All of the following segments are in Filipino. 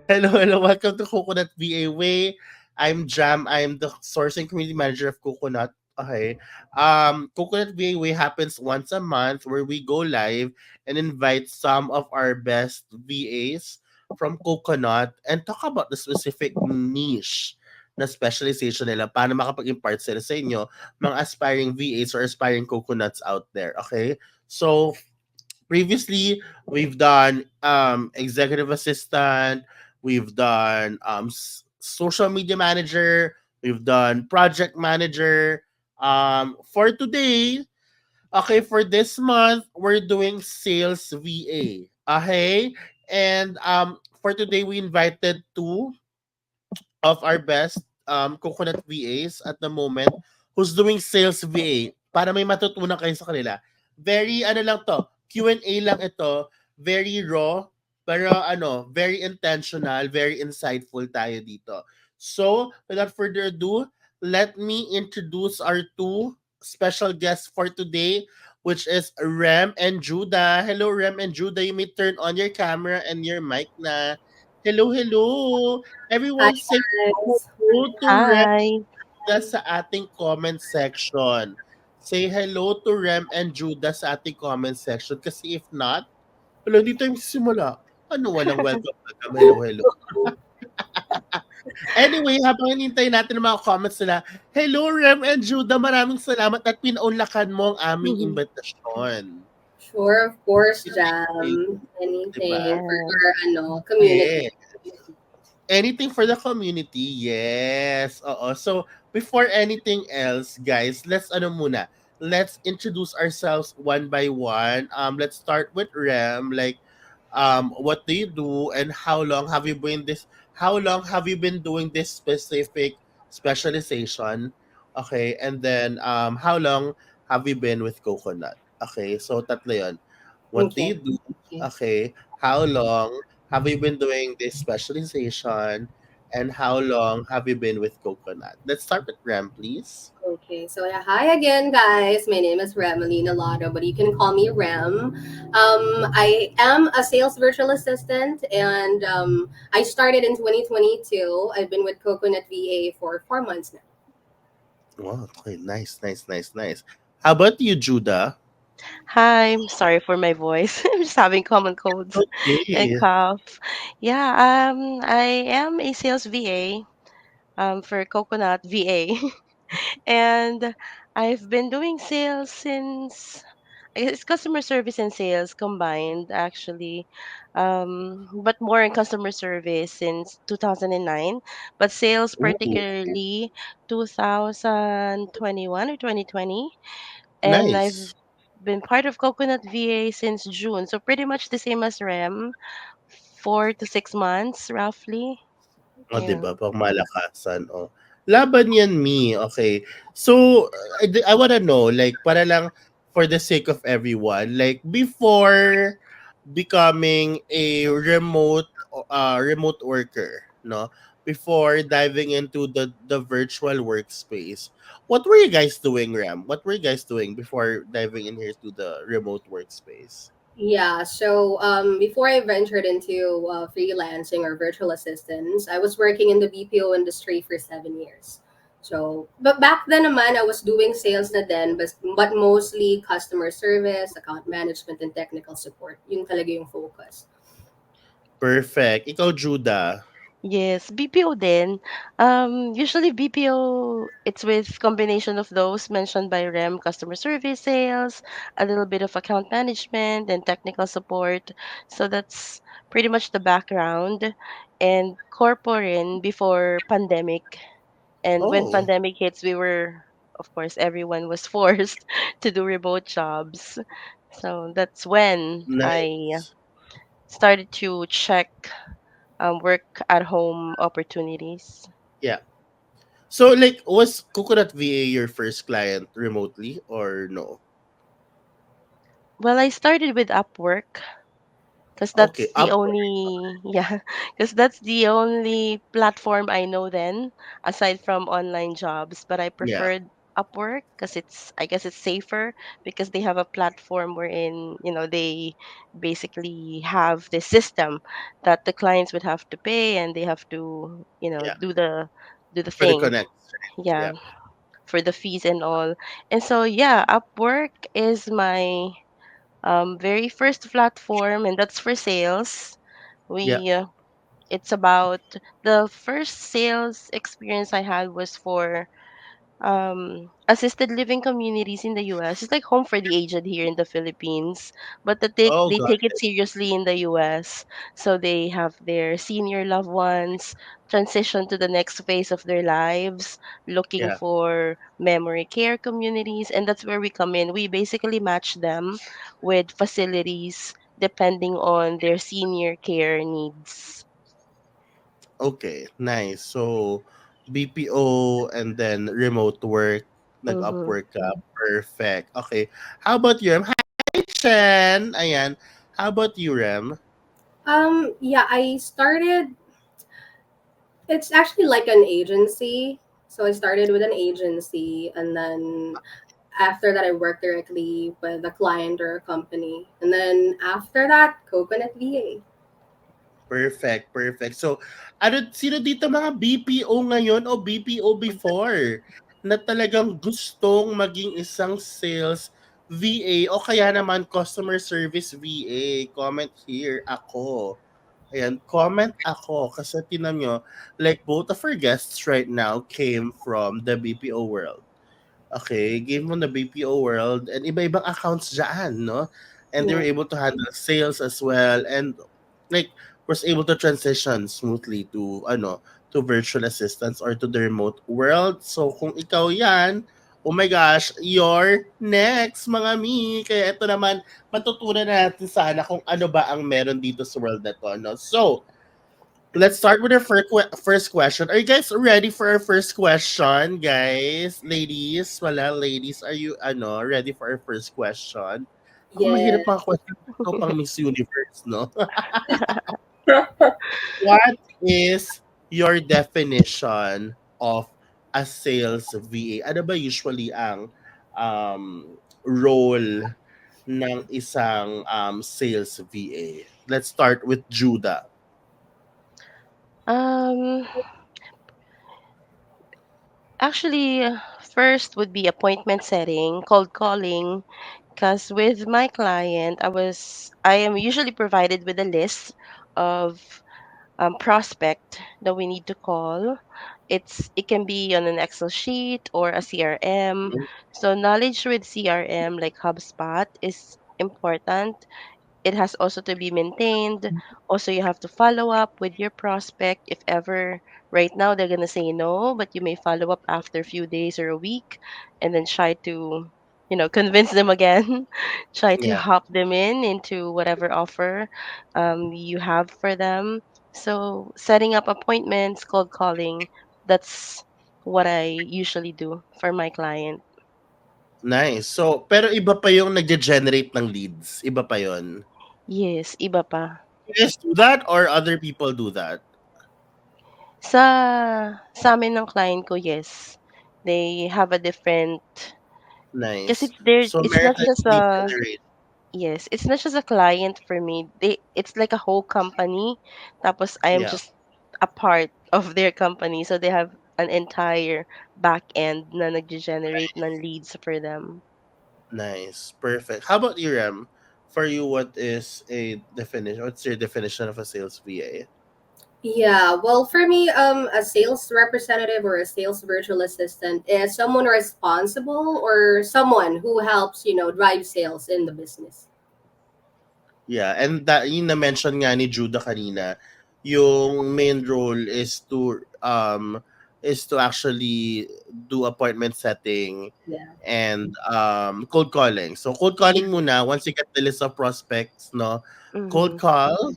Hello, hello. Welcome to Coconut VA Way. I'm Jam. I'm the sourcing community manager of Coconut. Okay. Coconut VA Way happens once a month where we go live and invite some of our best VAs from Coconut and talk about the specific niche na specialization nila paano makapag-impart sila sa inyo, mga aspiring VAs or aspiring coconuts out there. Okay? So, previously we've done executive assistant, we've done social media manager, we've done project manager. For today, okay, for this month we're doing sales VA. Okay, and for today we invited two of our best coconut VAs at the moment who's doing sales VA para may matutunan kayo sa kanila. Very ano lang to, Q&A lang ito, very raw, pero very intentional, very insightful tayo dito. So, without further ado, let me introduce our two special guests for today, which is Rem and Judah. Hello, Rem and Judah. You may turn on your camera and your mic na. Hello, hello. Hi Everyone say guys. hello to Rem Hi. sa ating comment section. Say hello to Rem and Judah sa ating comment section kasi if not, wala, hindi tayo magsisimula. Ano, walang welcome, welcome, hello, hello. Anyway, habang hinintay natin ang mga comments nila, hello Rem and Judah, maraming salamat at pinaunlakan mo ang aming Mhm. imbitasyon. Sure, of course, Anything, Jam. Anything diba? for Yeah. our community. Yeah. Anything for the community. Yes. Oo. So, before anything else, guys, let's ano muna. Let's introduce ourselves one by one. Let's start with Rem. Like, what do you do and how long have you been doing this specific specialization? Okay, and then how long have you been with Coconut? Okay, so tatlo 'yon. What do Okay. you do? Okay. Okay, how long have you been doing this specialization? And how long have you been with Coconut? Let's start with Ram, please. Okay. So yeah, hi again, guys. My name is Remelina Lotto, but you can call me Rem. I am a sales virtual assistant, and I started in 2022. I've been with Coconut VA for 4 months now. Wow, okay, nice, nice, nice, nice. How about you, Judah? Hi. I'm sorry for my voice. I'm just having common colds and Okay. cough. Yeah. I am a sales VA. For Coconut VA, and I've been doing sales since I guess it's customer service and sales combined actually, but more in customer service since 2009, but sales Ooh, particularly 2021 or 2020, and I've nice. been part of Coconut VA since June, so pretty much the same as Rem, 4 to 6 months roughly. Oh, 'di Yeah. ba? Pang malakasan, oh. Laban 'yan, me. Okay. So, I wanna know, like, para lang for the sake of everyone, like, before becoming a remote worker, no? Before diving into the virtual workspace, what were you guys doing, Ram? What were you guys doing before diving in here to the remote workspace? Yeah, so before I ventured into freelancing or virtual assistants, I was working in the BPO industry for 7 years. So, but back then naman, I was doing sales na din, but mostly customer service, account management, and technical support. Yung talaga yung focus. Perfect. Ikaw, Judah. Yes, BPO din. Usually BPO, it's with combination of those mentioned by Rem, customer service, sales, a little bit of account management and technical support. So that's pretty much the background. And corporin before pandemic. And when Oh, pandemic hits, we were, of course, everyone was forced to do remote jobs. So that's when I nice. started to check work at home opportunities. Yeah. So, like, was Coconut VA your first client remotely or no? Well, I started with Upwork because Okay, that's the Upwork. only, yeah, because that's the only platform I know then, aside from online jobs. But I Yeah. preferred Upwork because I guess it's safer because they have a platform wherein, they basically have this system that the clients would have to pay and they have to, Yeah, do the for the thing. connect. Yeah, Yeah. for the fees and all. And so yeah, Upwork is my very first platform, and that's for sales. Yeah. We It's about the first sales experience I had was for assisted living communities in the US. It's like home for the aged here in the Philippines, but Oh they god. take it seriously in the US. So they have their senior loved ones transition to the next phase of their lives, looking Yeah. for memory care communities, and that's where we come in. We basically match them with facilities depending on their senior care needs. Okay, nice. So BPO and then remote work, Mm-hmm. nag-Upwork ka. Perfect. Okay. How about you, Rem? Hi, Chen. Ayan. How about you, Rem? Yeah, I started. It's actually like an agency. So I started with an agency, and then after that, I worked directly with a client or a company, and then after that, Coconut VA. Perfect, perfect. So, sino dito mga BPO ngayon o BPO before na talagang gustong maging isang sales VA o kaya naman customer service VA? Comment here, ako. Ayan, comment ako kasi tinan nyo, like both of our guests right now came from the BPO world. Okay, came from the BPO world and iba-ibang accounts dyan, no? And they were Yeah. able to handle sales as well and like was able to transition smoothly to to virtual assistants or to the remote world. So kung ikaw yan, oh my gosh, you're next mga mi. Kaya ito naman, matutunan natin sana kung ano ba ang meron dito sa world na to. No? So, let's start with our first question. Are you guys ready for our first question, guys? Ladies, wala ladies, are you ready for our first question? Ako Yeah. mahirap mga question ito pang Miss Universe, no? What is your definition of a sales VA? Ano ba usually ang role ng isang sales VA? Let's start with Judah. Um, Actually, first would be appointment setting, cold calling, because with my client, I am usually provided with a list of prospect that we need to call. It can be on an Excel sheet or a CRM. So knowledge with CRM like HubSpot is important. It has also to be maintained. Also, you have to follow up with your prospect if ever right now they're gonna say no, but you may follow up after a few days or a week and then try to, convince them again. Try to Yeah. hop them into whatever offer you have for them. So setting up appointments, cold calling, that's what I usually do for my client. Nice. So, pero iba pa yung nagge-generate ng leads, iba pa yun? Yes, iba pa. You guys do that or other people do that? Sa sa'min ng client ko, yes. They have a different kasi Nice. there So, it's meron not tayong just lead a generate. yes, it's not just a client for me. It's like a whole company. Tapos I am Yeah, just a part of their company. So they have an entire back end na nagge-generate ng leads for them. nice. Perfect. How about you, Rem? For you, what is a definition? What's your definition of a sales VA? Yeah, well, for me, a sales representative or a sales virtual assistant is someone responsible or someone who helps, drive sales in the business. Yeah, and that yung na-mention nga ni Judah kanina, yung main role is to actually do appointment setting Yeah. and cold calling. So cold calling muna once you get the list of prospects, no? Cold Mhm. call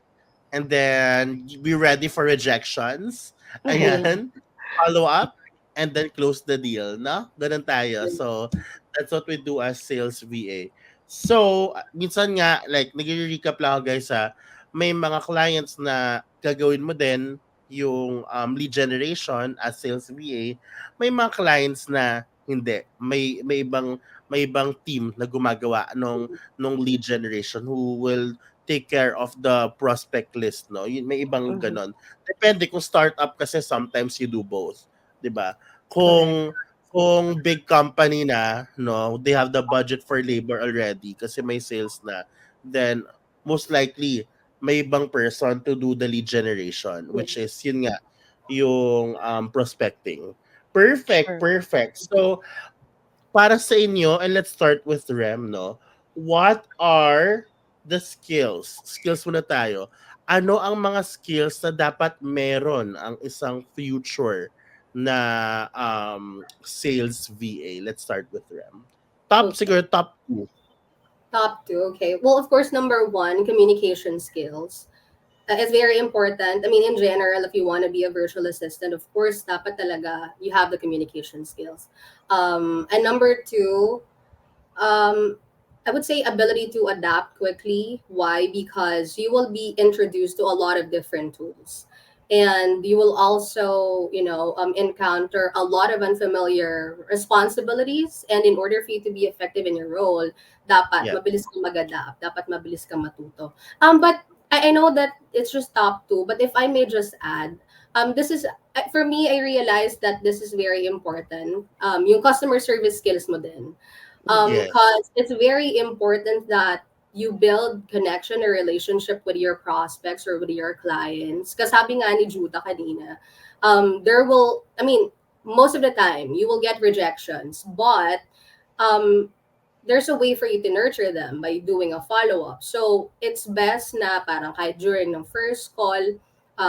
and then be ready for rejections. Ayan. Follow up and then close the deal, no? Ganun tayo. So that's what we do as sales VA. So, minsan nga, like, nag-recap lang ako guys ha, may mga clients na gagawin mo din yung lead generation as sales VA. May mga clients na Hindi. May ibang team na gumagawa nung lead generation who will take care of the prospect list, no? May ibang Mhm. ganon. Depende kung startup kasi sometimes you do both, 'di ba? Correct. Kung big company na, no, they have the budget for labor already kasi may sales na, then most likely may ibang person to do the lead generation, which is Yes. yun nga, yung prospecting. Perfect, Sure. perfect. So, para sa inyo, and let's start with Rem, no? What are the skills? Skills muna tayo. Ano ang mga skills na dapat meron ang isang future na sales VA? Let's start with Rem. Okay. Siguro top 2. Top two. Okay. Well, of course, number one, communication skills. Is very important. I mean, in general, if you want to be a virtual assistant, of course, dapat talaga you have the communication skills. And number two, um, I would say ability to adapt quickly. Why? Because you will be introduced to a lot of different tools. And you will also, encounter a lot of unfamiliar responsibilities. And in order for you to be effective in your role, dapat Yeah. mabilis kang mag-adapt, dapat mabilis kang matuto. But I know that it's just top two. But if I may just add, this is for me. I realized that this is very important. Yung customer service skills mo din, Mhm. Yes. because it's very important that you build connection or relationship with your prospects or with your clients. Because sabi nga ni Juta kanina, I mean, most of the time you will get rejections, but um, there's a way for you to nurture them by doing a follow-up. So it's best na parang kahit during ng first call,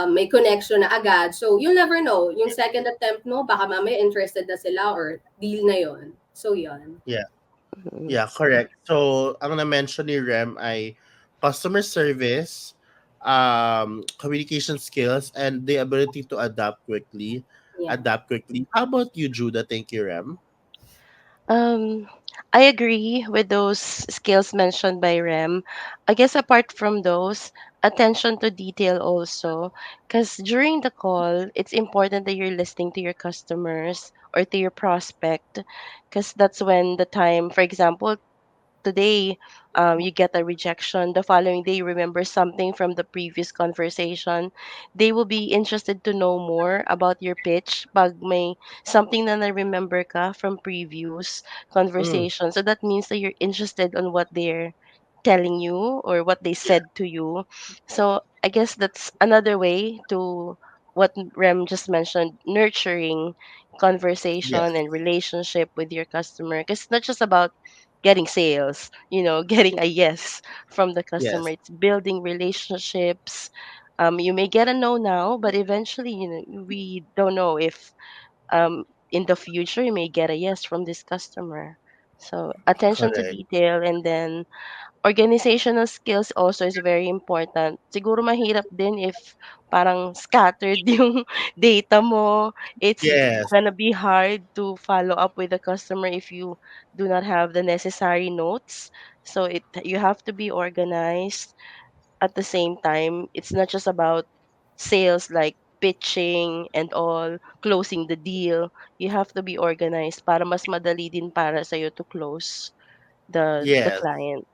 may connection na agad. So you'll never know. Yung second attempt mo, baka mamaya interested na sila or deal na yon. So yon. Yeah. Mhm. Yeah, correct. So, ang na-mention ni Rem ay customer service, communication skills, and the ability to Yeah. adapt quickly. How about you, Judah? Thank you, Rem. Um, I agree with those skills mentioned by Rem. I guess apart from those, attention to detail also, because during the call, it's important that you're listening to your customers or to your prospect, because that's when the time, for example, today you get a rejection, the following day you remember something from the previous conversation, they will be interested to know more about your pitch pag may something na na-remember ka from previous Mm, conversation. So that means that you're interested on what they're telling you or what they yeah, said to you. So I guess that's another way to what Rem just mentioned, nurturing conversation yes, and relationship with your customer. Because it's not just about getting sales, getting a yes from the customer. yes, It's building relationships. You may get a no now, but eventually, we don't know if in the future you may get a yes from this customer. So attention to correct. detail, and then organizational skills also is very important. Siguro mahirap din if parang scattered yung data mo. It's Yes, gonna be hard to follow up with the customer if you do not have the necessary notes. So you have to be organized. At the same time, it's not just about sales like pitching and all, closing the deal. You have to be organized para mas madali din para sa'yo to close the yes. client.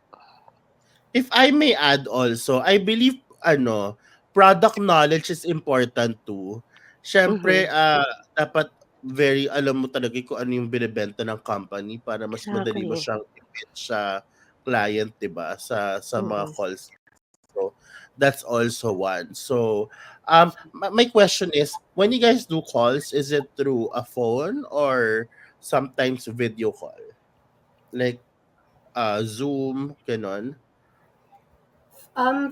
If I may add also, I believe product knowledge is important too. Siyempre, Mhm. dapat very alam mo talaga kung ano yung binebenta ng company para mas madali mo Exactly. siyang i-pitch sa client, 'di ba? Sa mga Mm. calls. So, that's also one. So, my question is, when you guys do calls, is it through a phone or sometimes video call? Like Zoom, ganon?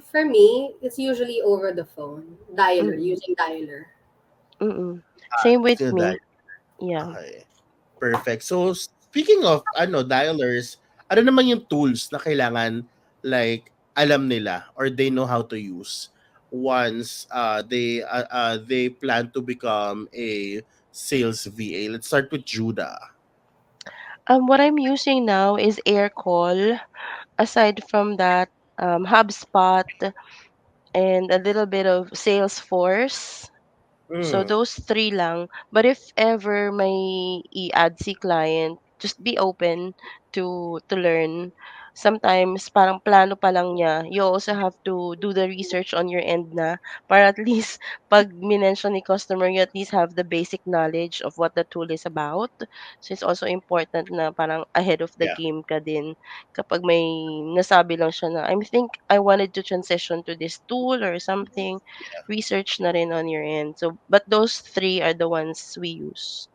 For me, it's usually over the phone, dialer, Mm. using dialer. Mm. Same with Still me. that. Yeah. Okay. Perfect. So, speaking of dialers, ano naman yung tools na kailangan like alam nila or they know how to use once they plan to become a sales VA? Let's start with Judah. What I'm using now is Aircall. Aside from that, HubSpot and a little bit of Salesforce. So Mm. those three lang. But if ever may i-add si client, just be open to learn. Sometimes parang plano pa lang niya, you also have to do the research on your end na para at least 'pag minention ni customer, you at least have the basic knowledge of what the tool is about. So it's also important na parang ahead of the Yeah. game ka din kapag may nasabi lang siya na, "I think I wanted to transition to this tool," or something. Research na rin on your end. So, but those three are the ones we use.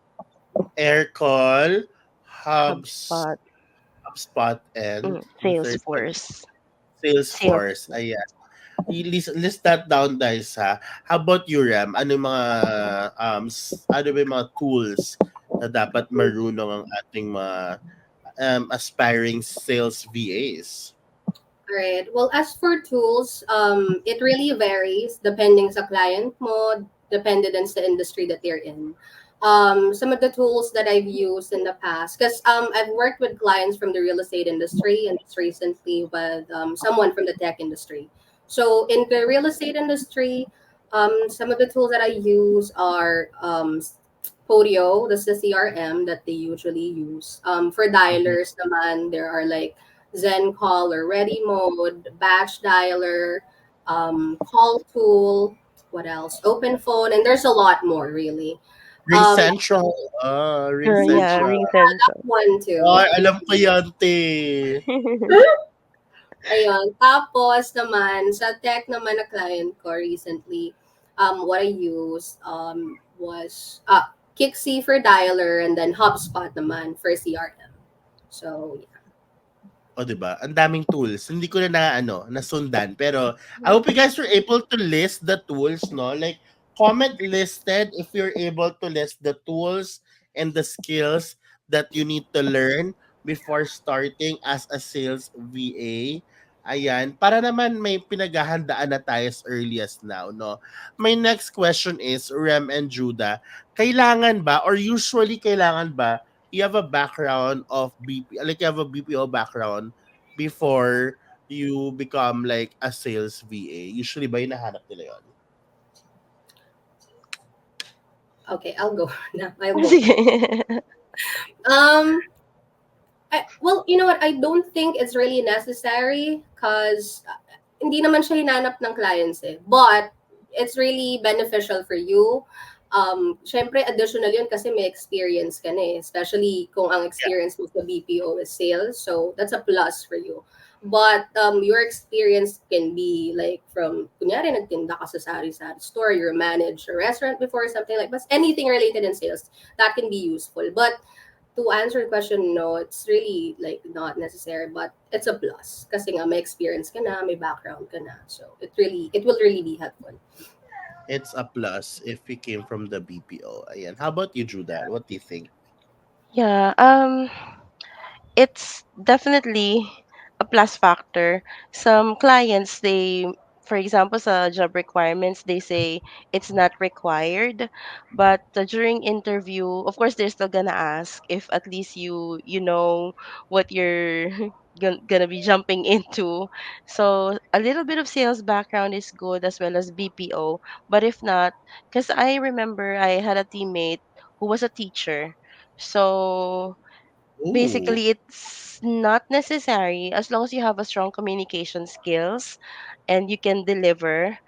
Aircall, Hubs, HubSpot, HubSpot, and the third one is Salesforce. Salesforce. Salesforce. Ayan. List that down guys ha. How about you, Ram? Ano yung mga ano ba yung mga tools na dapat marunong ang ating mga aspiring sales VAs? Right. Well, as for tools, it really varies depending sa client mo, depending on the industry that they're in. Some of the tools that I've used in the past, because I've worked with clients from the real estate industry and just recently with someone from the tech industry. So in the real estate industry, some of the tools that I use are Podio, that's the CRM that they usually use. For Mhm. dialers naman, there are like Zen Call or Ready Mode, Batch Dialer, Call Tool, what else? Open Phone, and there's a lot more really. Ring Um, Central. Ring Yeah, Central. Ring Central. one Ay, too. alam ko yan, te. Ayun. Tapos naman, sa tech naman na client ko recently, what I used was Kixi for dialer and then HubSpot naman for CRM. So, yeah. O, 'di ba? Ang daming tools. Hindi ko na nasundan. Pero I hope you guys were able to list the tools, no? Like, comment listed if you're able to list the tools and the skills that you need to learn before starting as a sales VA. Ayan. Para naman may pinaghahandaan na tayo as early as now, no? My next question is, Rem and Judah, kailangan ba or usually kailangan ba you have a background of like you have a BPO background before you become like a sales VA? Usually ba hinahanap nila yun? Okay, I'll go now. I'll go Sige. now. Um, well, you know what? I don't think it's really necessary because hindi naman siya hinanap ng clients eh. But it's really beneficial for you. Syempre, additional yun kasi may experience ka na eh. Especially kung ang Yeah. experience mo sa BPO is sales. So, that's a plus for you. But your experience can be like from, kunyari, nagtinda ka sa sari-sari store, you managed a restaurant before, something like that. Anything related in sales, that can be useful. But to answer the question, no, it's really like not necessary, but it's a plus. Kasi nga may experience ka na, may background ka na. So it will really be helpful. It's a plus if we came from the BPO. Ayan. How about you, Judah? What do you think? Yeah, it's definitely a plus factor. Some clients, for example, sa job requirements, they say it's not required. But during interview, of course, they're still gonna ask if at least you know what you're gonna be jumping into. So a little bit of sales background is good as well as BPO. But if not, because I remember I had a teammate who was a teacher. So Ooh. basically, it's not necessary as long as you have a strong communication skills and you can deliver.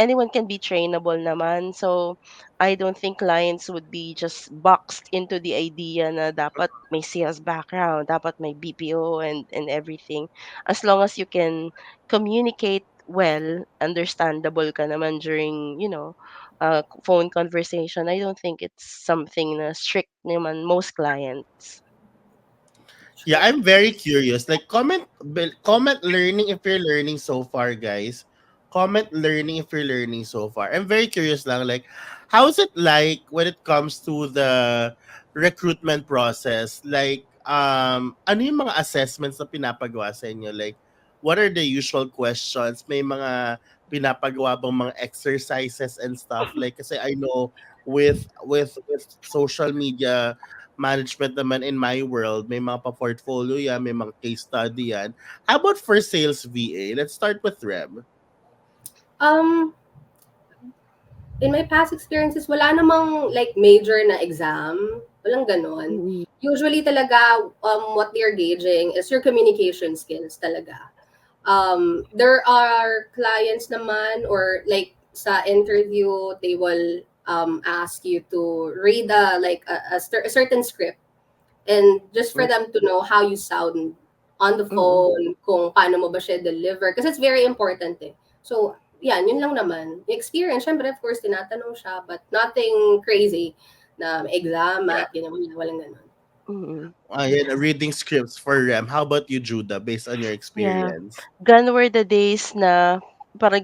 Anyone can be trainable naman. So I don't think clients would be just boxed into the idea na dapat may sales background, dapat may BPO and everything. As long as you can communicate well, understandable ka naman during, phone conversation, I don't think it's something na strict naman most clients. Yeah, I'm very curious. Like comment learning if you're learning so far, guys. Comment learning if you're learning so far. I'm very curious lang like how is it like when it comes to the recruitment process? Like ano yung mga assessments na pinapagawa sa inyo? Like what are the usual questions? May mga pinapagawa bang mga exercises and stuff like kasi I know with social media management naman in my world, may mga pa-portfolio yan, may mga case study yan. How about for sales VA? Let's start with Rem. Um, in my past experiences, wala namang like major na exam. Walang ganon. Mm. Usually talaga, what they're gauging is your communication skills talaga. There are clients naman or like sa interview, they will ask you to read a certain script and just for them to know how you sound on the Mm. phone, kung paano mo ba siya deliver. Kasi it's very important eh. So, yan, yun lang naman. Yung experience, syempre, of course, tinatanong siya, but nothing crazy na may exam, Yeah. math, walang ganun. Mm. Ayan, reading scripts for Rem. How about you, Judah, based on your Yeah. experience? Gone were the days na parang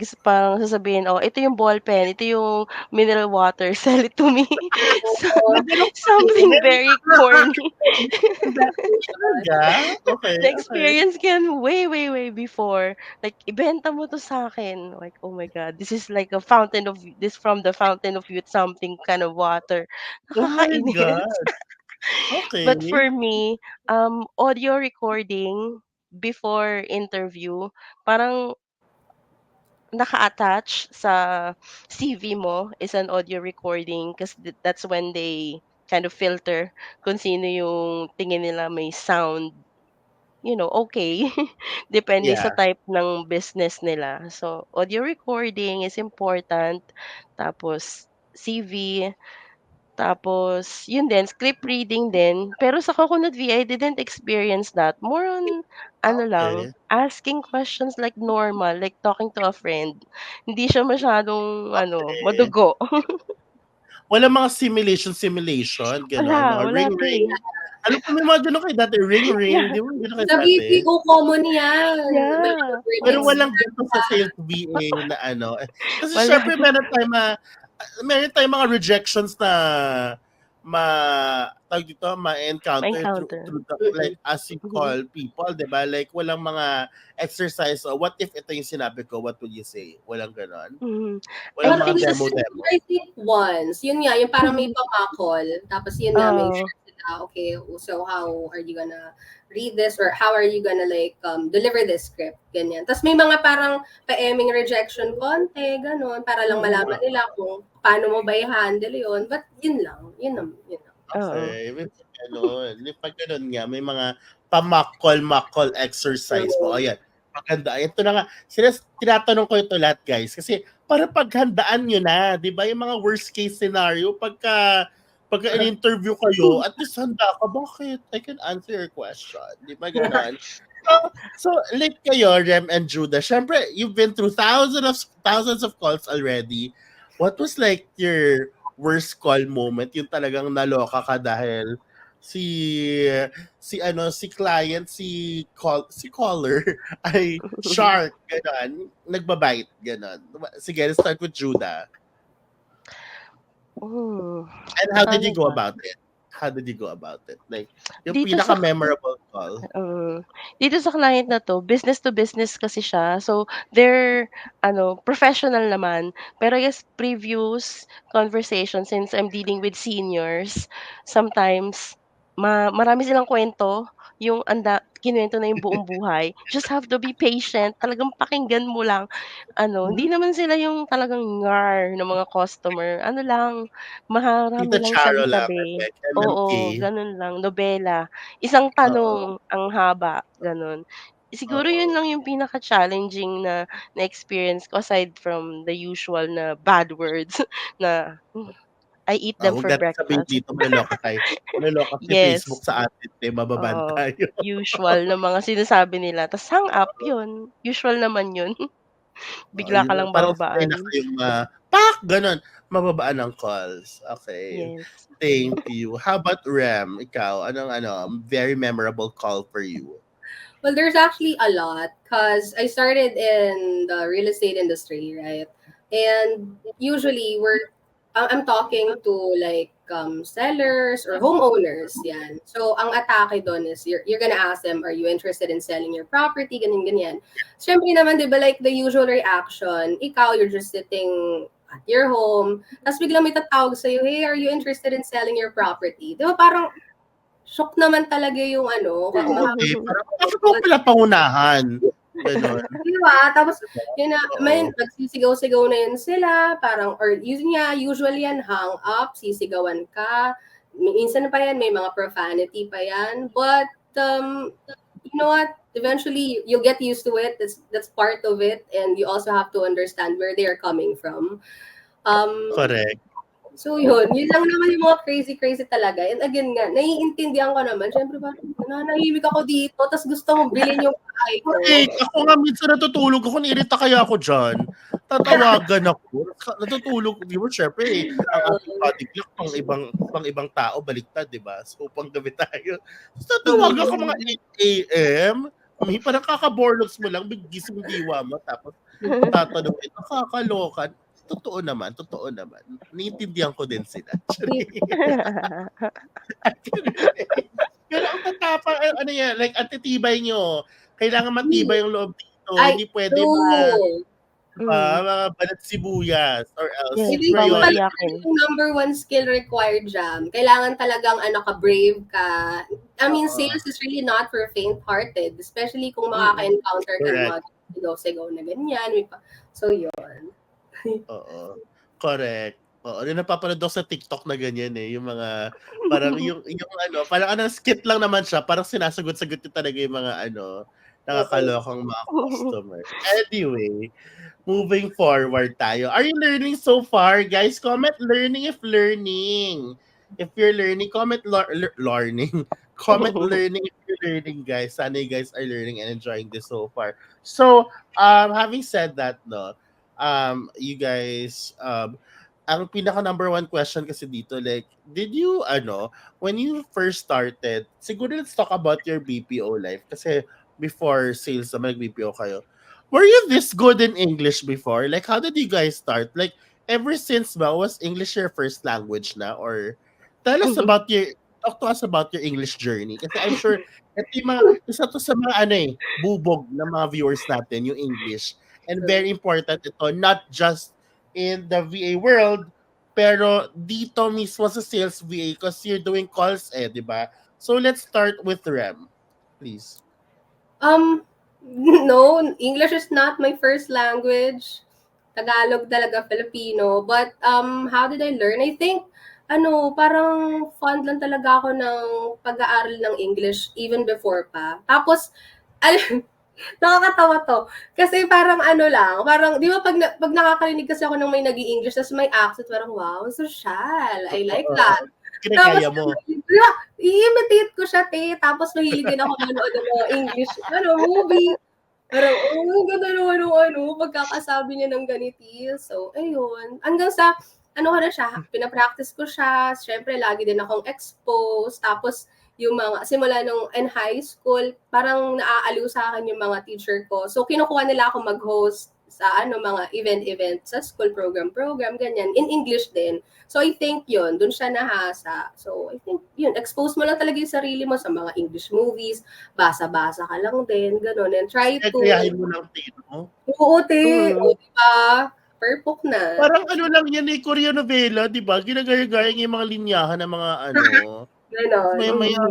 sasabihin, "Oh, ito yung ballpen, ito yung mineral water, sell it to me." So, Oo. May ganun something kasi. very corny. Talaga? Okay, okay. Na-experience ko yan way, way, way before. Like, ibenta mo 'to sa'kin. Like, oh my God, this is like a fountain of this from the fountain of youth something kind of water. Oh my Nakakainis. God. Okay. But for me, audio recording before interview, parang naka-attach sa CV mo is an audio recording kasi that's when they kind of filter kung sino yung tingin nila may sound, okay. Depende sa Yeah. type ng business nila. So, audio recording is important. Tapos, CV. Tapos, yun din, script reading din. Pero sa Coconut V, I didn't experience that. More on, ano lang, Okay. asking questions like normal, like talking to a friend. Hindi siya masyadong, Okay. madugo. Walang mga simulation, gano'n, Wala, mga wala ring, 'to ring. eh. Alam ko may mga gano'n kayo dati, ring, ring. Yeah, Di ba may gano'n kayo Sa dati? BPO, common yan. yeah. Malaking Pero earnings. walang gano'n sa sales VA na ano. Kasi Wala. syempre meron tayong mga rejections na tawag dito, ma-encounter Ma-encounter. through the, Mm-mm. like, as you Mhm. call people, di ba? Like, walang mga exercise, what if ito yung sinabi ko, what would you say? Walang gano'n. Mhm. Walang And Well, mga we it's just, just demo-demo. I think once. Yun nga, yung parang may pamakol. Tapos yun nga, may Oo. share sila. Okay, so how are you gonna read this or how are you gonna like deliver this script? Ganyan. Tapos may mga parang pa-eming rejection konti, ganun, para lang Mm. malaman nila kung paano mo ba i-handle yun. But yun lang. Yun lang. Oo. Okay, may pag gano'n. May pag gano'n nga, may mga pamakol-makol exercise po. So, Ayan, maganda. Ito na nga, tinatanong ko ito lahat, guys, kasi para paghandaan nyo na, di ba, yung mga worst case scenario, pagka in-interview kayo, at least handa ka, bakit? I can answer your question. Di ba gano'n? So, like kayo, Rem and Judah, syempre, you've been through thousands of calls already. What was like your worst call moment? Yung talagang naloka ka dahil si si client, si caller ay shark, gano'n, nagbabite, gano'n. Sige, let's start with Judah. Hmm, And how did ano you go ba? about it? How did you go about it? Like, yung Dito sa pinaka-memorable call. Mm. Dito sa client na 'to, business to business kasi siya. So, they're professional naman. Pero I guess previous conversation since I'm dealing with seniors, sometimes marami silang kuwento, yung kinuwento na yung buong buhay. Just have to be patient, talagang pakinggan mo lang. Hindi naman sila yung talagang ngar na mga customer, ano lang, marami Tita lang Charo lang, sabi-sabi. like Oo, MMK. gano'n lang, nobela. Isang Oo, tanong ang haba, gano'n. Siguro yun oo. lang yung pinaka-challenging na na-experience ko aside from the usual na bad words na, I eat them Huwag for natin sabihin breakfast. dito maloloka tayo. Maloloka si Facebook Yes, sa atin, mababan oo, tayo. usual na mga sinasabi nila ta's hang up yun, usual naman yun. Bigla ka lang Parang sanay na bababaan. kayong pak! Gano'n, mababaan ng calls. Okay, Yes. thank you. How about Rem, ikaw, anong very memorable call for you? well, there's actually a lot because I started in the real estate industry, right? And usually I'm talking to like sellers or homeowners, yan. So ang atake doon is you're gonna ask them, are you interested in selling your property, ganyan ganyan. Siyempre naman, 'di ba, like the usual reaction, ikaw you're just sitting at your home, tapos biglang may tatawag sa'yo, hey, are you interested in selling your property? Di ba parang shock naman talaga yung ano, Okay, parang bakit mo mahaba. pala pangunahan? Ganon. Di ba? Tapos, Diba? yun na, may Oo. nagsisigaw-sigaw na yun sila, parang, or yun nga, usually yan, hang up, sisigawan ka. Minsan pa yan, may mga profanity pa yan. But, you know what? Eventually, you'll get used to it. That's part of it. And you also have to understand where they are coming from. Um, Correct. So yun lang naman yung mga crazy talaga. And again nga, naiintindihan ko naman. Syempre parang nananahimik ako dito, tapos gusto mong bilhin yung bahay ko. Correct. Ako nga minsan natutulog ako, nairita kaya ako dyan. Tatawagan ako. Natutulog. Di ba, syempre, ang ating body clock pang ibang tao, baliktad, di ba? So, panggabi tayo. Tapos tatawagan ako mga 8 a.m. Parang kakaborlogs mo lang, gising diwa mo, tapos tatanungin, nakakaloka. Totoo naman. Naiintindihan ko din sila. Pero ang tatapang, ano yan, like, ang titibay nyo. Kailangan matibay yung loob dito. Ay, Hindi pwede true. mga balat sibuyas or else. Yes, I think Ayun. yung bawal pala yakin. yung number one skill required, Jam. Kailangan talagang brave ka. I mean, sales is really not for faint-hearted. Especially kung makaka-encounter ka ng mga sigaw-sigaw na ganyan. So, yun. Oo. Correct. Oo, napapanood ako sa TikTok na ganyan yung mga parang yung parang skit lang naman siya, parang sinasagot-sagot niya talaga yung mga nakakalokang mga customer. Anyway, moving forward tayo. Are you learning so far, guys? Comment learning if learning. If you're learning, comment learning. Comment learning if you're learning, guys. Sana you guys are learning and enjoying this so far. So, having said that, no, you guys, ang pinaka number one question kasi dito, like, did you, when you first started, siguro let's talk about your BPO life. Kasi before sales naman, nag-BPO kayo. Were you this good in English before? Like, how did you guys start? Like, ever since ba, was English your first language na? Or tell us about talk to us about your English journey. Kasi I'm sure, ito yung isa to sa mga, bubog ng mga viewers natin, yung English. And very important ito, not just in the VA world, pero dito mismo sa sales VA because you're doing calls di ba? So let's start with Rem, please. No, English is not my first language. Tagalog talaga, Filipino. But how did I learn? I think parang fond lang talaga ako ng pag-aaral ng English even before pa. Tapos nakakatawa to. Kasi parang lang, parang 'di ba pag nakakarinig kasi ako ng may nag-i-English tapos may accent, parang wow, social. I like that. Tapos Kinakaya mo. i-imitate ko siya, tapos mahilig din ako manood ng mga English, movie. Parang, ang ganda naman ng pagkakasabi niya ng ganito. So, ayun. Hanggang sa, ko na siya, pinapractice ko siya. Siyempre, lagi din akong exposed. Tapos, yung mga, simula nung in high school, parang naaaliw sa akin yung mga teacher ko. So, kinukuha nila ako mag-host sa mga event sa school program, ganyan. In English din. So, I think yun, dun siya nahasa. So, I think yun, expose mo lang talaga yung sarili mo sa mga English movies, basa-basa ka lang din, gano'n. And try to... Kagayahin mo lang, no? Oo, o, diba? Perfect na. Parang lang yan Korean novela, di ba? Ginagaya-gaya yung mga linyahan ng mga Ganon. Maya,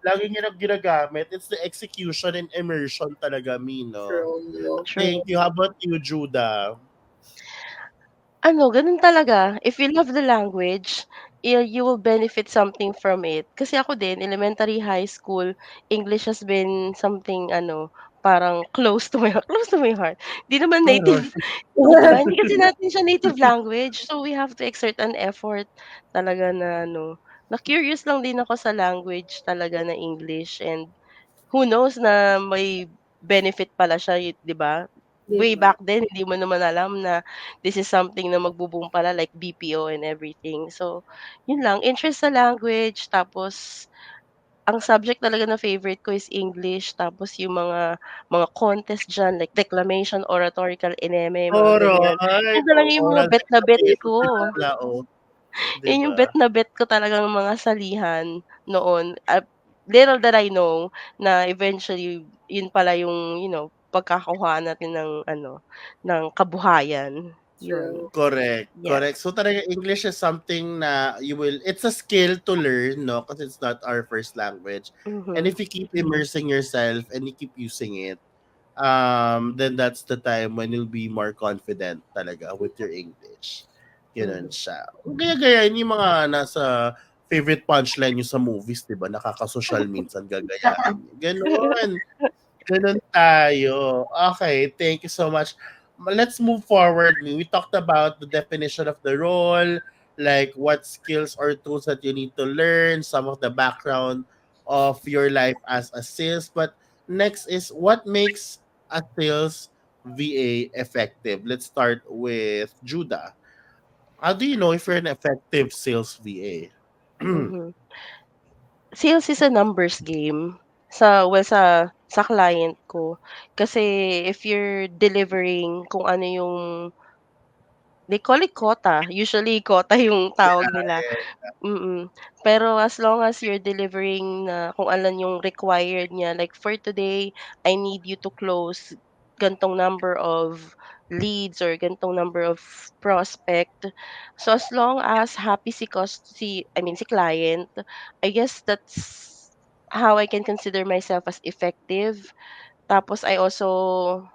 lagi niya ginagamit. It's the execution and immersion talaga, no? True. Thank you. How about you, Judah? Ganun talaga. If you love the language, you will benefit something from it. Kasi ako din, elementary, high school, English has been something, parang close to my heart. Di naman native, di ba? Hindi kasi natin siya native language. So, we have to exert an effort talaga na, na curious lang din ako sa language talaga na English. And who knows na may benefit pala siya, di ba? Way Diba? back then, hindi mo naman alam na this is something na magbo-boom pala like BPO and everything. So, yun lang, interest sa language, tapos ang subject talaga na favorite ko is English, tapos yung mga contest diyan like declamation, oratorical, eneme, mga ganyan. Aray, Yun talaga yung mga oral bet na bet ko. Di Yun yung ba? bet na bet ko talagang mga salihan noon. Little that I know na eventually yun pala yung, pagkakakuha natin ng ng kabuhayan, yun. True. Yes. Correct. So talaga English is something na it's a skill to learn, no? Because it's not our first language. And Mhm. if you keep immersing yourself and you keep using it, then that's the time when you'll be more confident talaga with your English. Ganun Mhm. siya. Gaya-gayain yung mga nasa favorite punchline nyo sa movies, di ba? Nakaka-social minsan gagayahin nyo. Ganun. Ganun tayo. Okay, thank you so much. Let's move forward. We talked about the definition of the role, like what skills or tools that you need to learn, some of the background of your life as a sales. But next is what makes a sales VA effective. Let's start with Judah. How do you know if you're an effective sales VA? Mhm. Sales is a numbers game sa client ko. Kasi if you're delivering kung ano yung they call it quota, usually quota yung tawag nila. Mm. Pero as long as you're delivering na kung alan yung required niya, like for today, I need you to close gantong number of leads or gantong number of prospect. So as long as happy si client, I guess that's how I can consider myself as effective. Tapos I also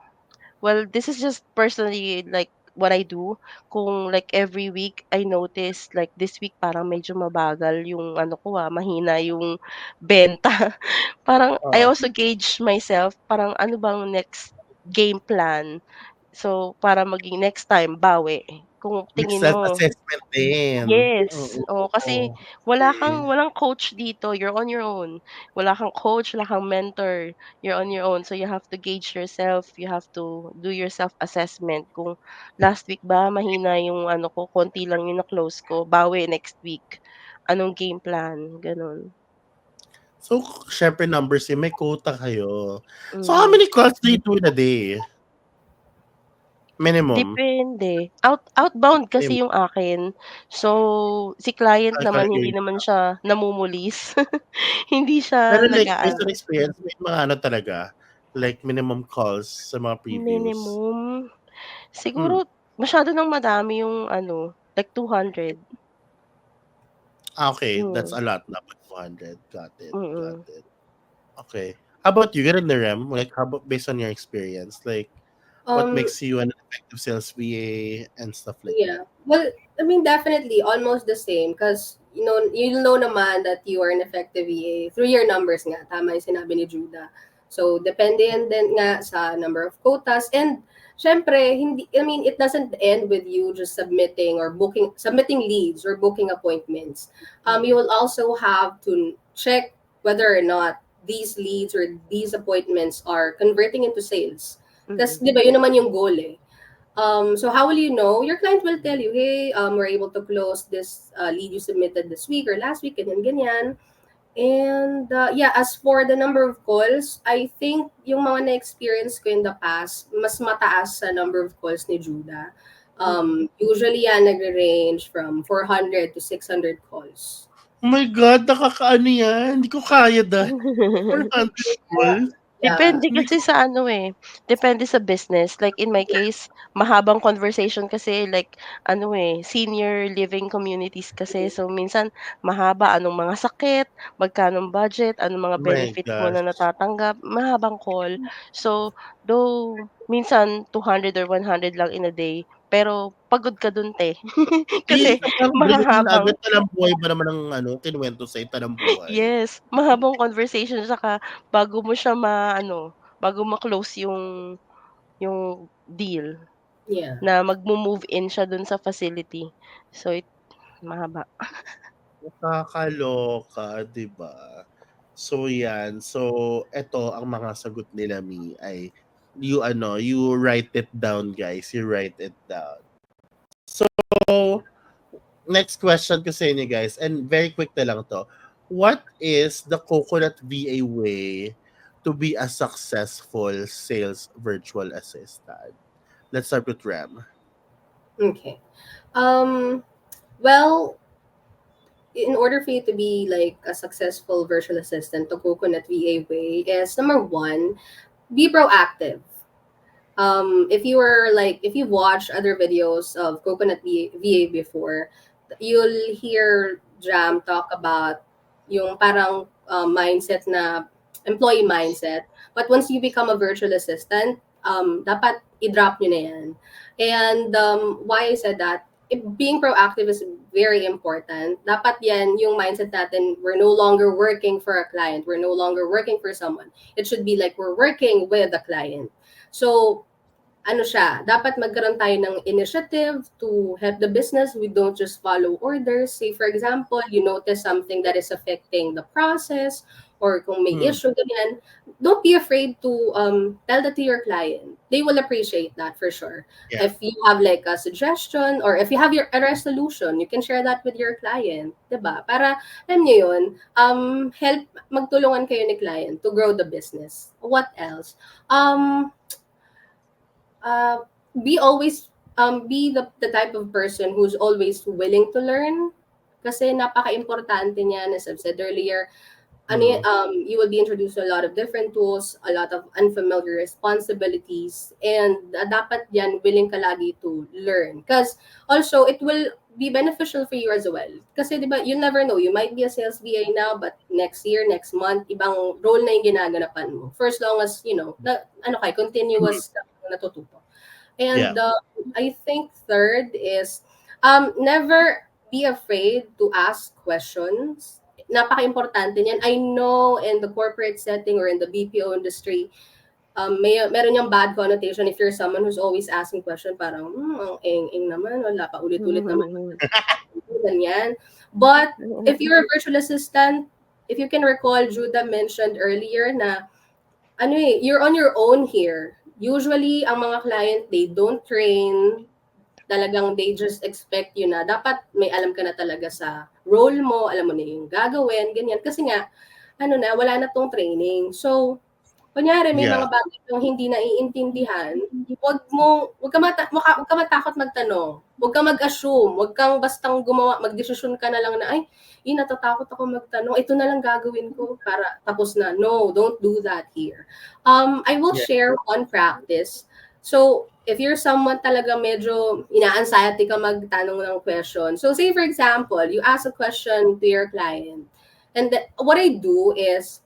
well, this is just personally like what I do. Kung like every week I notice like this week parang medyo mabagal yung ano ko, mahina yung benta. Parang I Oh, also gauge myself, parang ano bang next game plan. So, para maging next time bawi. Kung may tingin mo self-assessment din. yes, oo, kasi Oo. Okay. walang coach dito, you're on your own. Wala kang coach, wala kang mentor, you're on your own. So you have to gauge yourself, you have to do your self-assessment kung last week ba mahina yung ano ko, konti lang yung na-close ko, bawi next week. Anong game plan, gano'n. So, syempre numbers may quota kayo. So, how Mhm. many calls do you do in a day? Minimum? Depende. Outbound kasi Minimum. yung akin. So, si client Ikaw naman hindi naman nag-iisa. siya namumulis. Hindi siya Pero like, based on nag-aano, experience, may mga ano talaga, like minimum calls sa mga previews. minimum Hmm. siguro masyado ng madami yung ano, like 200. Okay, that's Hmm, a lot na 200. Got it. Got mm. it. Okay. How about you? Get in the REM. Like, how about based on your experience? Like, what Um, makes you an effective sales VA and stuff like that? yeah. Well, I mean, definitely almost the same because you know naman that you are an effective VA through your numbers nga. Tama yung sinabi ni Judah. So, depende yan din nga sa number of quotas. And, syempre, I mean, it doesn't end with you just submitting leads or booking appointments. You Mm, will also have to check whether or not these leads or these appointments are converting into sales. Kasi, mm, di ba, yun naman yung goal eh. So how will you know? Your client will tell you, hey, we're able to close this lead you submitted this week or last week, ganyan, ganyan. And yeah, as for the number of calls, I think yung mga na-experience ko in the past, mas mataas sa number of calls ni Judah. mm. Usually yan nagre-range from 400 to 600 calls. Oh my God, nakakaano yan. Hindi ko kaya dahil 400 calls. Yeah. Depende Hindi ko kasi sa ano, depende sa business. Like in my case, mahabang conversation kasi like ano, senior living communities kasi. So minsan mahaba, anong mga sakit, magkano budget, anong mga oh my benefits mo na gosh. natatanggap, mahabang call. So though minsan 200 or 100 lang in a day, pero pagod ka dun 'te. Eh, Kasi parang ganun agad mahahabang talambuhay ba naman ang ano, kinuwento sa'yo, talambuhay? yes, mahabang conversation saka bago mo siya bago ma-close yung deal Yeah. na magmo-move in siya dun sa facility. So, mahaba. Nakakaloka, 'di ba? So 'yan, so eto ang mga sagot nila ay you write it down guys, you write it down. So, next question ko sa inyo guys, and very quick na lang 'to. What is the Coconut VA way to be a successful sales virtual assistant? Let's start with Ram. Okay. Um, well, in order for you to be like a successful virtual assistant, the Coconut VA way is number one, be proactive. If you watch other videos of Coconut VA before, you'll hear Jam talk about yung parang mindset na employee mindset. But once you become a virtual assistant, dapat i-drop nyo na yan. And why I said that, being proactive is very important. Dapat yan yung mindset natin, we're no longer working for a client, we're no longer working for someone. It should be like we're working with the client. So, ano siya, dapat magkaroon tayo ng initiative to help the business. We don't just follow orders. Say, for example, you notice something that is affecting the process or kung may Hmm. issue, ganyan, don't be afraid to tell that to your client. They will appreciate that for sure. Yeah. If you have like a suggestion or if you have a resolution, you can share that with your client. Diba? Para, alam niyo yun, help, magtulungan kayo ni client to grow the business. What else? Uh, be always be the type of person who's always willing to learn kasi napaka-importante niya, as I've said earlier. Hmm. You will be introduced to a lot of different tools, a lot of unfamiliar responsibilities, and dapat yan willing ka lagi to learn. Because also, it will be beneficial for you as well. Kasi di ba, you never know, you might be a sales VA now, but next year, next month, ibang role na yung ginaganapan mo. For as long as, continuous ka natututo. Yeah. And I think third is never be afraid to ask questions. Napaka-importante niyan. I know in the corporate setting or in the BPO industry, meron yung bad connotation if you're someone who's always asking question, parang, ang eng-eng naman, wala pa ulit-ulit naman. Ganyan. But if you're a virtual assistant, if you can recall, Judah mentioned earlier na you're on your own here. Usually, ang mga client, they don't train. Talagang they just expect you na dapat may alam ka na talaga sa role mo, alam mo na yung gagawin, ganyan. Kasi nga, wala na tong training. So, kunyari, may Yeah. mga bagay kang hindi naiintindihan, wag ka matakot magtanong. Wag kang mag-assume. Wag kang bastang magdesisyon ka na lang na, natatakot ako magtanong. Ito na lang gagawin ko para tapos na. No, don't do that here. I will Yeah. share one practice. So, if you're someone talaga medyo ina-anxiety ka magtanong ng question. So, say for example, you ask a question to your client. And what I do is,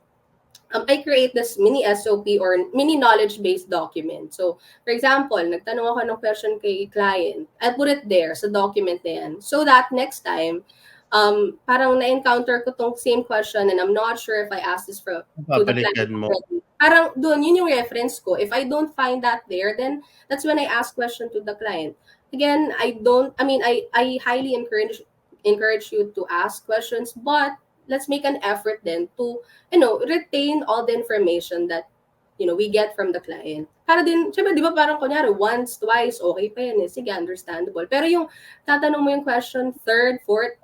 I create this mini SOP or mini knowledge-based document. So, for example, nagtanong ako ng question kay client. I'll put it there sa document na yan. So that next time, parang na-encounter ko tong same question and I'm not sure if I asked this to the client Babalikan mo. already. Parang doon, yun yung reference ko. If I don't find that there, then that's when I ask question to the client. Again, I highly encourage you to ask questions, but let's make an effort then to retain all the information that, we get from the client. Para din, syempre, di ba parang kunyari, once, twice, okay pa yan eh. Sige, understandable. Pero yung tatanong mo yung question, third, fourth,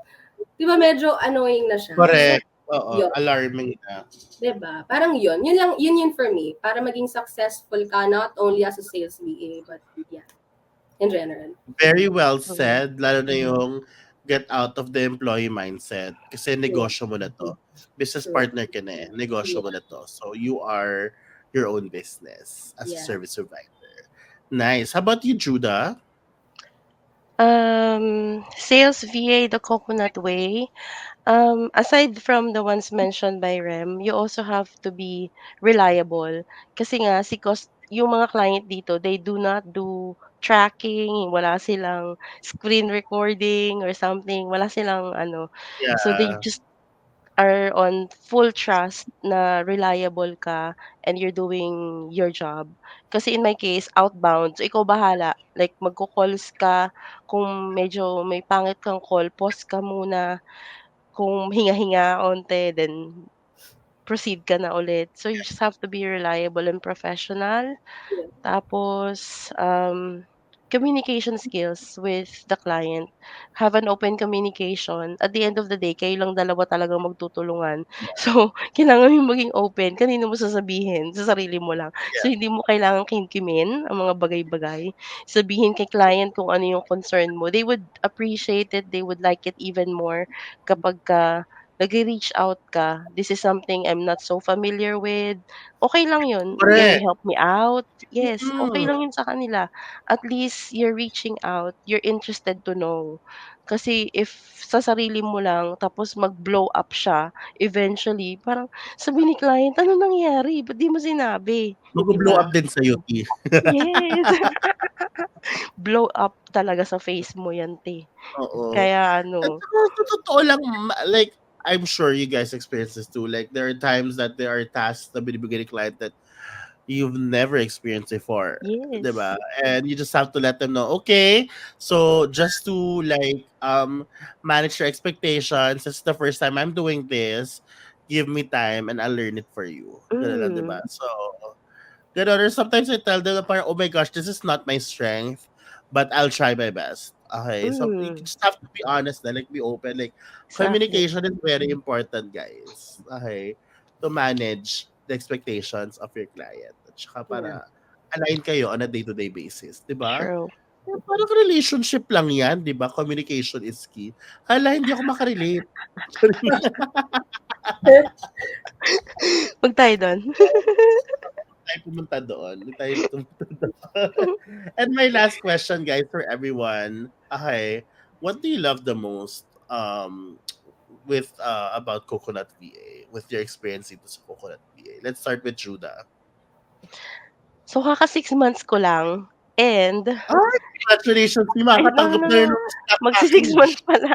di ba medyo annoying na siya? Correct. Oo, Yun. alarming na. Di ba? Parang yun. Yun for me. Para maging successful ka, not only as a sales VA, but yeah, in general. Very well said, lalo na yung get out of the employee mindset. Kasi Yeah. negosyo mo na to. Business True. partner ka na eh. Negosyo mo na to. So you are your own business as a Yeah. service provider. Nice. How about you, Judah? Sales via the coconut way. Aside from the ones mentioned by Rem, you also have to be reliable. Kasi nga, yung mga client dito, they do not do tracking, wala silang screen recording or something, wala silang so they Yeah. just are on full trust na reliable ka and you're doing your job. Kasi in my case, outbound, so ikaw bahala. Like magko-calls ka, kung medyo may pangit kang call, pause ka muna. Kung hinga-hinga onte, then proceed ka na ulit. So you just have to be reliable and professional. Yeah. Tapos, communication skills with the client. Have an open communication. At the end of the day, kayo lang dalawa talagang magtutulungan. So, kailangan mo maging open. Kanino mo sasabihin? Sa sarili mo lang. So, hindi mo kailangang kimkimin ang mga bagay-bagay. Sabihin kay client kung ano yung concern mo. They would appreciate it. They would like it even more kapag ka nagre-reach out ka, "This is something I'm not so familiar with." Okey lang 'yun, "Can you Correct. help me out?" Yes, okey Mm. lang 'yun sa kanila. At least you're reaching out, you're interested to know. Kasi if sa sarili mo lang tapos mag-blow up siya, eventually parang sabihin ni client, "Ano nangyari, ba't di mo sinabi?" 'Di Magbo-blow ba? up din sa'yo, T. Yes. Blow up talaga sa face mo 'yan, te. Oo. Kaya At ano, saka sa totoo lang, like, I'm sure you guys experience this too. Like, there are times that there are tasks na binibigay ni client that you've never experienced before, 'di yes. ba? And you just have to let them know, okay, so just to like manage your expectations, this is the first time I'm doing this. Give me time and I'll learn it for you. Ganun lang, 'di ba? Mm, So, ganun. Or sometimes I tell them na parang, oh my gosh, this is not my strength, but I'll try my best. Okay, so you mm, just have to be honest, na, like be open. Like exactly. communication is very important, guys. Okay, to manage the expectations of your client. At saka Yeah. para align kayo on a day-to-day basis, di ba? True. Parang relationship lang yan, di ba? Communication is key. Hala, hindi ako makarelate. 'Wag tayo dun. Tayo pumunta doon. Hindi tayo pumunta doon. And my last question, guys, for everyone. Okay, what do you love the most with about Coconut VA? With your experience dito sa Coconut VA? Let's start with Judah. So, kaka-6 months ko lang and Ay, congratulations! Di ay, makakatanggap na yun nga, ng stock magsi-6 package. months pala.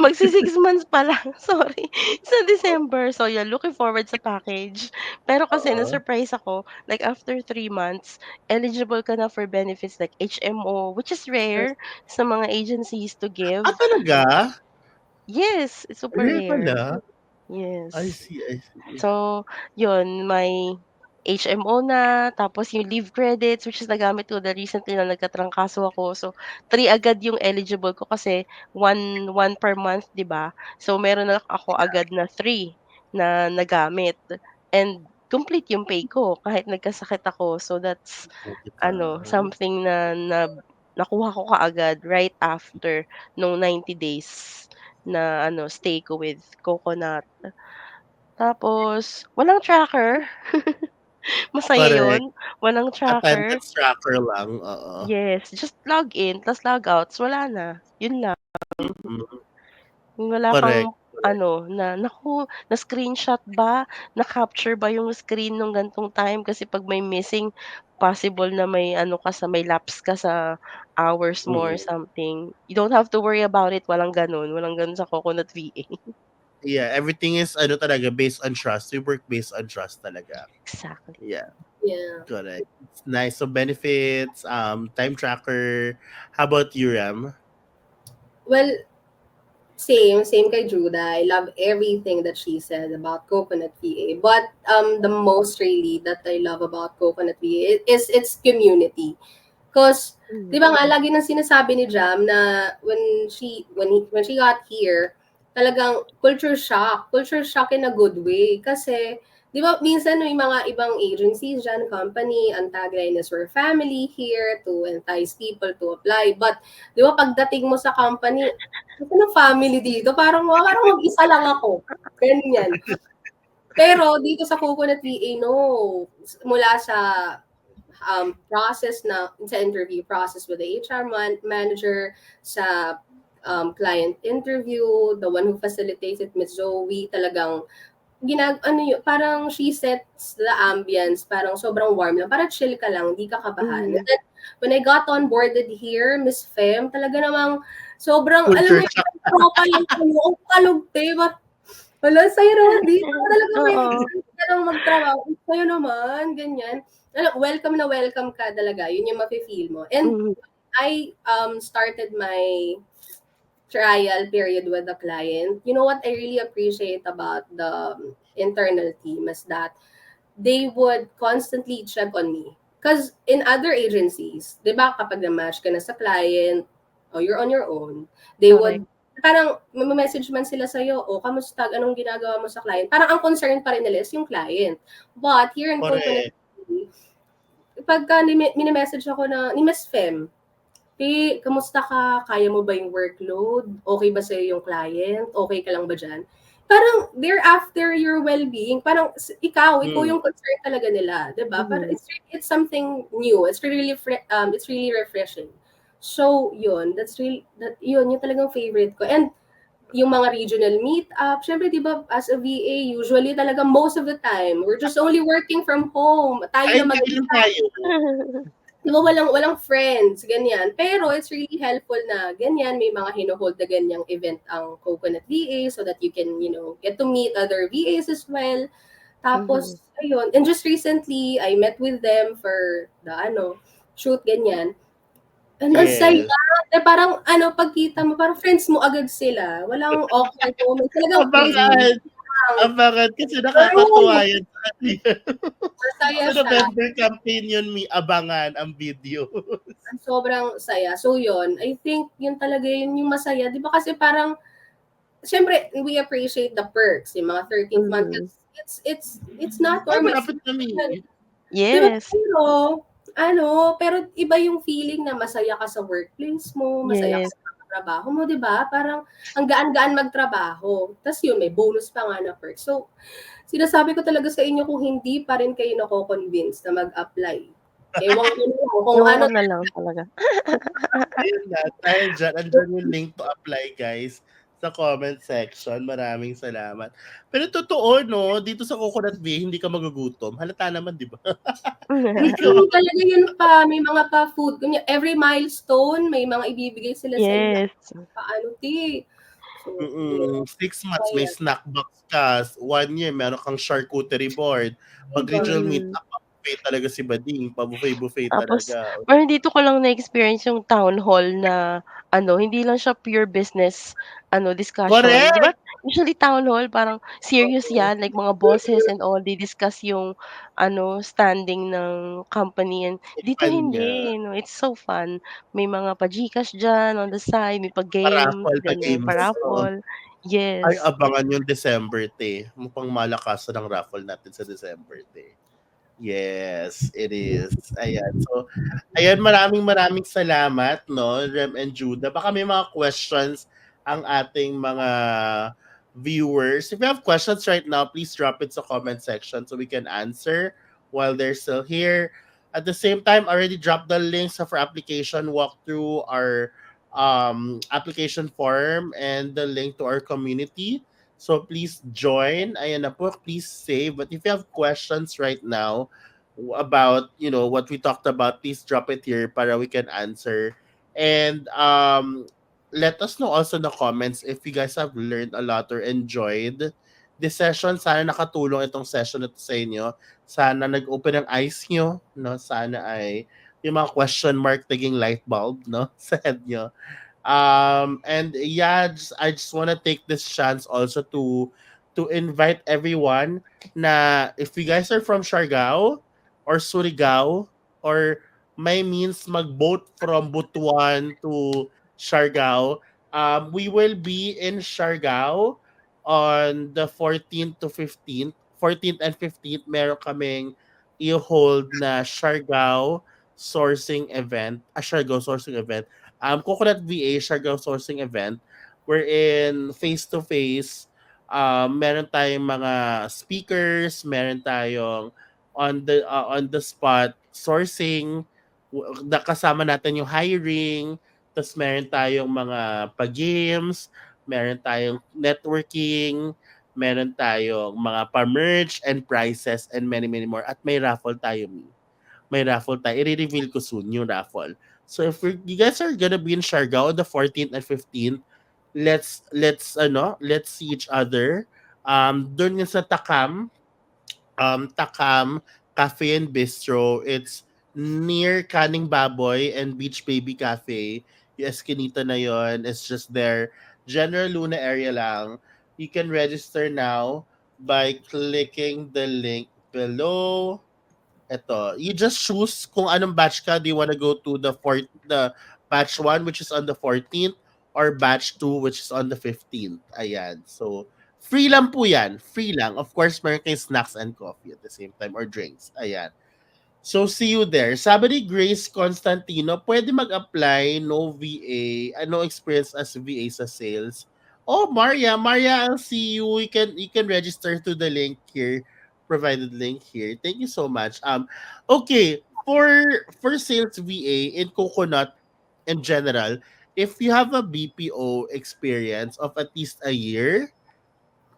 Magsi-6 months pa lang, sorry, sa December. So, yun, looking forward sa package. Pero kasi Oo. na-surprise ako, like after 3 months, eligible ka na for benefits like HMO, which is rare sa mga agencies to give. Ah, talaga? Yes, it's super Rare rare. pala. I Yes. see, I see. So, yun, may HMO na, tapos yung leave credits, which is nagamit ko dahil recently na nagkatrangkaso ako. So, 3 agad yung eligible ko kasi one per month, 'di ba? So, meron na ako agad na 3 na nagamit and complete yung pay ko kahit nagkasakit ako. So, that's Buti ka. ano, something na nakuha ko kaagad right after nung 90 days na ano, stay ko with Coconut. Tapos walang tracker, masaya Correct. yun, walang tracker. Attendance tracker lang, oo. Yes, just log in ta's log out ta's wala na, yun lang. Mm, Wala correct, kang correct. ano na, naku, na-screenshot ba, na-capture ba yung screen nung gan'tong time kasi 'pag may missing, possible na may ano ka sa may lapse ka sa hours mo or Mm. something. You don't have to worry about it, walang gano'n sa Coconut VA. Yeah, everything is ano talaga based on trust. We work based on trust talaga. Exactly. Yeah, Yeah. correct. It's nice. So benefits, time tracker. How about you, Ram? Well, same kay Judah. I love everything that she said about Coconut VA. But the most really that I love about Coconut VA is its community. Because, di Hmm, ba nga, lagi nang sinasabi ni Jam na when she got here, talagang culture shock in a good way. Kasi, di ba, minsan may mga ibang agencies dyan, company, ang tagline is we're family here to entice people to apply. But, di ba, pagdating mo sa company, ano ng family dito? Parang mag-isa lang ako. Ganyan. Pero dito sa Coconut VA, no. Mula sa process na sa interview process with the HR manager, sa client interview, the one who facilitates it, Miss Zoe, talagang ano yun, parang she sets the ambience, parang sobrang warm lang, parang chill ka lang, hindi ka kabahan. And hmm. then, when I got onboarded here, Miss Fem, talaga namang sobrang, alam mo Culture yun, shock. tropa lang kayo, ang kalugte, wala, sa'yo naman dito. Talaga may Oo, excited ka lang magtrabaho. Sa'yo naman, ganyan. Alam, welcome na welcome ka talaga. Yun yung mafe-feel mo. And mhm, I started my trial period with the client. You know what I really appreciate about the internal team is that they would constantly check on me. Because in other agencies, di ba, kapag na-match ka na sa client, or you're on your own, they correct. would, parang message man sila sa'yo, o kamusta, anong ginagawa mo sa client? Parang ang concern pa rin nila is yung client. But here in Coconut Correct. City, pagka mini-message ako ni Miss Fem, kamusta ka? Kaya mo ba yung workload? Okay ba sa'yo yung client? Okay ka lang ba dyan? parang they're after your well-being. Parang ikaw Mm. yung concern talaga nila, 'di ba? Parang Mhm. it's something new. It's really refreshing. So, yun, yun yung talagang favorite ko. And yung mga regional meet-up, syempre 'di ba as a VA, usually talaga most of the time, we're just only working from home. Tayo na Kain mag kain tayo. 'di ba walang friends, ganyan. Pero it's really helpful na ganyan, may mga hino-hold na ganyang event ang Coconut VA so that you can, get to meet other VAs as well. Mhm. Tapos, ayun. And just recently, I met with them for the, shoot, ganyan. And ang saya, Yes. parang, pagkita mo, parang friends mo agad sila. Walang awkward moment. Talagang peace Abangan, lang. abangan kasi nakakatuwa True. yan Masaya sa siya. November campaign yun, abangan ang video. Sobrang saya. So, yun. I think yun talaga yun yung masaya. Di ba kasi parang, syempre, we appreciate the perks, yung mga 13th month. Mhm. It's not Ay, normal. malapit kami. 'Di ba Yes. pero iba yung feeling na masaya ka sa workplace mo, masaya ka Yes. sa trabaho mo, 'di ba? Parang ang gaan-gaan magtrabaho. Tas yun, may bonus pa nga na perks. So, sinasabi ko talaga sa inyo kung hindi pa rin kayo nako-convince na mag-apply, ewan ko na lang kung Ewan ano ko na lang talaga. Ayun na, dahil dyan, andyan yung link to apply, guys, sa comment section. Maraming salamat. Pero totoo, no, dito sa Coconut Bay, hindi ka magugutom. Halata naman, di ba? Ikaw. talaga yun pa, may mga pa-food, every milestone, may mga ibibigay sila sa inyo. Yes. Paano, ti? So, yun. 6 months, may Kaya, snack box ka. 1 year, meron kang charcuterie board. Pag diba? regional meet Mhm. up, buffet talaga si Bading. Pa-buffet-buffet Tapos talaga. parang dito ko lang na-experience yung town hall na hindi lang siya pure business discussion. 'Di ba Correct! usually town hall parang serious Oo. 'yan, like mga bosses and all, they discuss yung standing ng company and dito Kumpanya. hindi, it's so fun. May mga pa-GCash diyan on the side, may pa-games, Pa-raffle, then may pa-games. Oo. pa-raffle. Ay, Yes. abangan yung December, te. Mukhang malakasan ang raffle natin sa December, te. Yes, it is. Ayan. So, ayan, maraming maraming salamat, no, Rem and Judah. Baka may mga questions ang ating mga viewers. If you have questions right now, please drop it sa comment section so we can answer while they're still here. At the same time, I already dropped the links of our application walkthrough, our application form, and the link to our community. So please join. Ayan na po, please save. But if you have questions right now about, what we talked about, please drop it here para we can answer. And let us know also in the comments if you guys have learned a lot or enjoyed this session. Sana nakatulong itong session ito sa inyo. Sana nag-open ang eyes nyo, no? Sana ay yung mga question mark naging light bulb, no? Sa head nyo. And yeah, I just want to take this chance also to invite everyone na if you guys are from Siargao or Surigao or may means mag-boat from Butuan to Siargao, we will be in Siargao on the 14th to 15th. 14th and 15th, meron kaming i-hold na Siargao sourcing event. Coconut VA Siargao sourcing event wherein face-to-face, meron tayong mga speakers, meron tayong on the spot sourcing, kasama natin yung hiring, tapos meron tayong mga pa-games, meron tayong networking, meron tayong mga pa-merch and prizes and many many more, at may raffle tayo, may raffle tayo. I-reveal ko soon yung raffle. So if you guys are gonna be in Siargao on the 14th and 15th, let's see each other. Doon yung sa Takam Cafe and Bistro. It's near Kaning Baboy and Beach Baby Cafe. Yung Eskinita na yon. It's just there. General Luna area lang. You can register now by clicking the link below. Eto, you just choose kung anong batch ka. Do you want to go to the batch 1 which is on the 14th or batch 2 which is on the 15th. Ayan. So, free lang po yan. Free lang. Of course, meron kayong snacks and coffee at the same time or drinks. Ayan. So, see you there. Sabi ni Grace Constantino, pwede mag-apply, no VA, no experience as VA sa sales. Oh, Maria, Maria, I'll see you. You can register to the link here, provided link here. Thank you so much. Okay, for sales VA in Coconut in general, if you have a BPO experience of at least a year,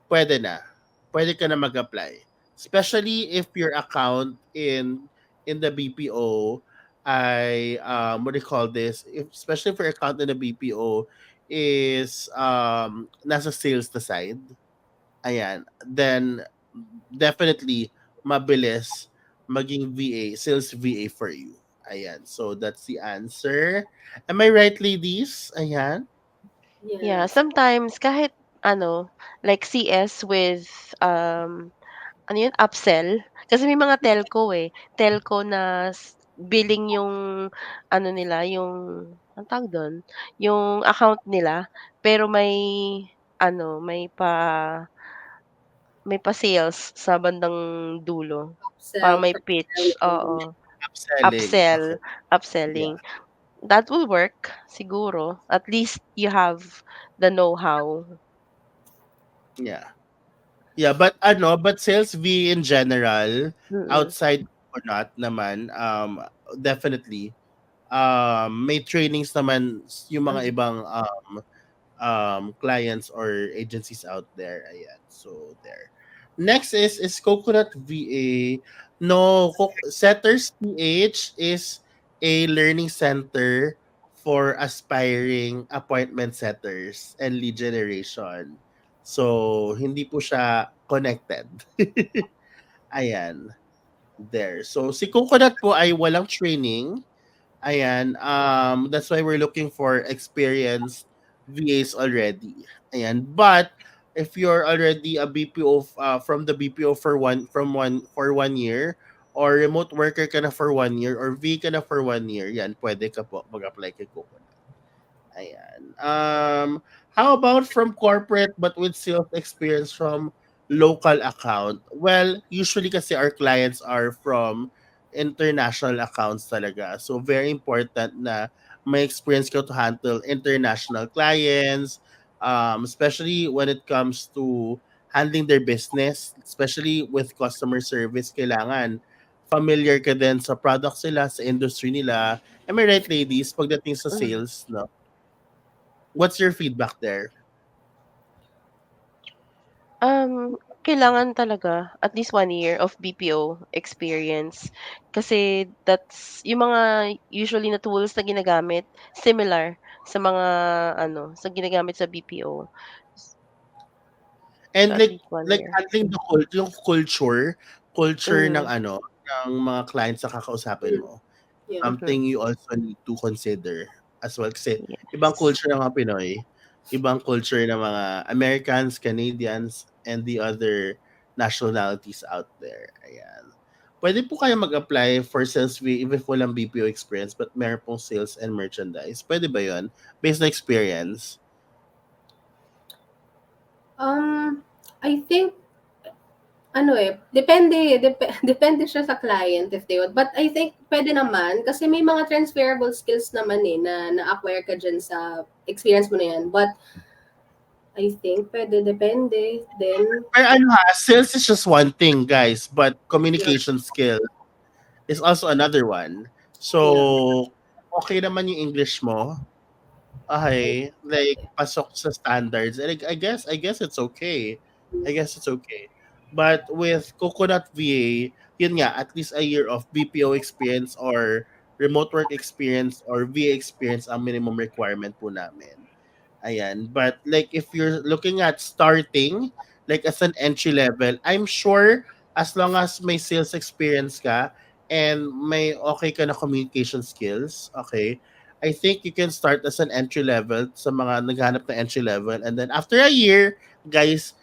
pwede na. Pwede ka na mag-apply. Especially if your account in the BPO ay what do you call this? Especially if your account in the BPO is nasa sales na side. Ayan. Then definitely mabilis maging VA, sales VA for you. Ayan. So that's the answer. Am I right, ladies? Ayan. Yeah, Yes. sometimes kahit ano, like CS with, ano yun, upsell. Kasi may mga telco, eh, telco na billing yung ano nila, yung anong tawag dun, yung account nila, pero ano, may pa-sales sa bandang dulo. Parang Upsell, may pitch, cross-selling. oo, Upselling. upsell, Okay. upselling. Yeah. That will work siguro, at least you have the know-how. Yeah. Yeah, but ano, but sales V in general, Mm. outside or not naman, definitely, may trainings naman yung mga Mhm. ibang clients or agencies out there. Ayan. So there. Next is Coconut VA. No, Setters PH is a learning center for aspiring appointment setters and lead generation. So, hindi po siya connected. Ayan. There. So, si Coconut po ay walang training. Ayan, that's why we're looking for experienced VAs already. Ayan, but if you're already a BPO from the BPO for 1 year, or remote worker ka na for 1 year, or V ka na for 1 year, yan, pwede ka po mag-apply kay Coconut. Ayan. How about from corporate but with sales experience from local account? Well, usually kasi our clients are from international accounts talaga. So very important na may experience ko to handle international clients, especially when it comes to handling their business, especially with customer service, kailangan familiar ka din sa products nila, sa industry nila. Am I right, ladies? Pagdating sa Mhm. sales, no? What's your feedback there? Kailangan talaga at least 1 year of BPO experience. Kasi that's yung mga usually na tools na ginagamit, similar sa mga ano, sa ginagamit sa BPO. So, And at least one like year. handling yung culture ng Mhm, ano, ng mga clients na kakausapin Mm, mo, yeah. mhm. something you also need to consider as well kasi ibang Yes. culture ng mga Pinoy, ibang culture ng mga Americans, Canadians, and the other nationalities out there. Ayan. Pwede po kayo mag-apply for sales fee even if walang BPO experience but meron pong sales and merchandise. Pwede ba yun? Based on experience. Um, I think ano eh, depende siya sa client if they would. But I think pwede naman kasi may mga transferable skills naman eh na na-acquire ka dyan sa experience mo na yan. But I think pwede, depende. Then, Pero ano ha, sales is just one thing, guys, but yeah, communication skill is also another one. yeah. So, okay naman yung English mo. I, Okay, like pasok sa standards. And I guess it's okay. I guess it's okay. But with Coconut VA, yun nga, at least a year of BPO experience or remote work experience or VA experience ang minimum requirement po namin. Ayan. But like if you're looking at starting like as an entry level, I'm sure as long as may sales experience ka and may okay ka na communication skills, okay, I think you can start as an entry level sa mga naghahanap ng entry level and then after a year, guys,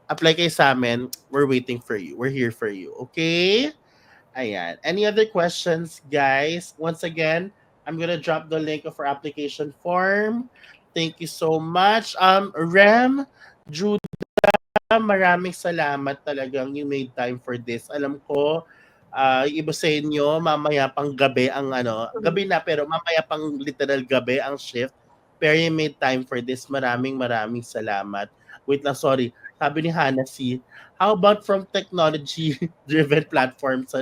apply kayo sa amin. We're waiting for you. We're here for you. Okay? Ayan. Any other questions, guys? Once again, I'm gonna drop the link of our application form. Thank you so much. Rem, Judah, maraming salamat talagang you made time for this. Alam ko, yung iba sa inyo, mamaya pang gabi ang ano, Mhm. gabi na pero mamaya pang literal gabi ang shift. Perry made time for this. Maraming salamat. Wait lang, sorry. Sabi ni Hannah C, how about from technology-driven platforms